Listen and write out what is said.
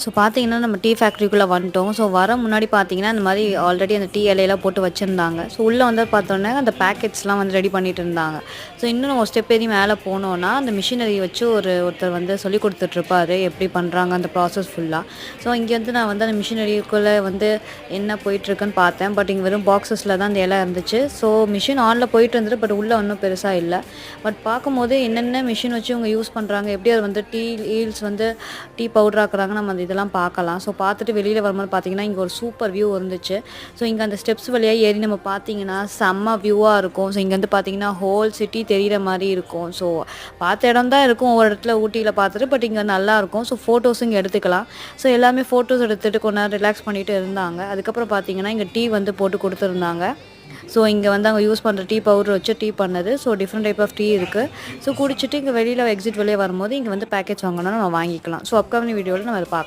So பார்த்தீங்கன்னா நம்ம tea ஃபேக்ட்ரிக்குள்ளே வந்துட்டோம். ஸோ வர முன்னாடி பார்த்தீங்கன்னா இந்த மாதிரி ஆல்ரெடி அந்த டீ இலையெல்லாம் போட்டு வச்சுருந்தாங்க. ஸோ உள்ளே வந்து பார்த்தோன்னே அந்த பேக்கெட்ஸ்லாம் வந்து ரெடி பண்ணிட்டு இருந்தாங்க. ஸோ இன்னும் ஒரு ஸ்டெப் ஏறி மேலே போனோன்னா அந்த மிஷினரி வச்சு ஒருத்தர் வந்து சொல்லிக் கொடுத்துட்ருப்பாரு எப்படி பண்ணுறாங்க அந்த ப்ராசஸ் ஃபுல்லாக. ஸோ இங்கே வந்து நான் வந்து அந்த மிஷினரிக்குள்ளே வந்து என்ன போயிட்டுருக்குன்னு பார்த்தேன். பட் இங்கே வெறும் பாக்ஸஸில் தான் அந்த இலை இருந்துச்சு. ஸோ மிஷின் ஆனில் போயிட்டு இருந்துட்டு பட் உள்ளே ஒன்றும் பெருசாக இல்லை. பட் பார்க்கும்போது என்னென்ன மிஷின் வச்சு இவங்க யூஸ் பண்ணுறாங்க, எப்படி அது வந்து டீ லீவ்ஸ் வந்து டீ பவுடர் ஆக்குறாங்க, நம்ம அந்த இதெல்லாம் பார்க்கலாம். ஸோ பார்த்துட்டு வெளியில் வரும்போது பார்த்தீங்கன்னா இங்கே ஒரு சூப்பர் வியூ இருந்துச்சு. ஸோ இங்கே அந்த ஸ்டெப்ஸ் வழியாக ஏறி நம்ம பார்த்தீங்கன்னா செம்ம வியூவாக இருக்கும். ஸோ இங்கேருந்து பார்த்தீங்கன்னா ஹோல் சிட்டி தெரிகிற மாதிரி இருக்கும். ஸோ பார்த்த இடம் தான் இருக்கும் ஒவ்வொரு இடத்துல ஊட்டியில் பார்த்துட்டு, பட் இங்கே நல்லாயிருக்கும். ஸோ ஃபோட்டோஸும் இங்கே எடுத்துக்கலாம். ஸோ எல்லாமே ஃபோட்டோஸ் எடுத்துகிட்டு கொஞ்ச நேரம் ரிலாக்ஸ் பண்ணிட்டு இருந்தாங்க. அதுக்கப்புறம் பார்த்தீங்கன்னா இங்கே டீ வந்து போட்டு கொடுத்துருந்தாங்க. ஸோ இங்கே வந்து அவங்க யூஸ் பண்ணுற டீ பவுடர் வச்சு டீ பண்ணது. So different type of tea இருக்குது. ஸோ குடிச்சிட்டு இங்கே வெளியில் எக்ஸிட் வெளியே வரும்போது இங்கே வந்து பேக்கேஜ் வாங்கணும்னா நம்ம வாங்கிக்கலாம். ஸோ அப்கமிங் வீடியோவில் நம்ம அதை பார்க்கலாம்.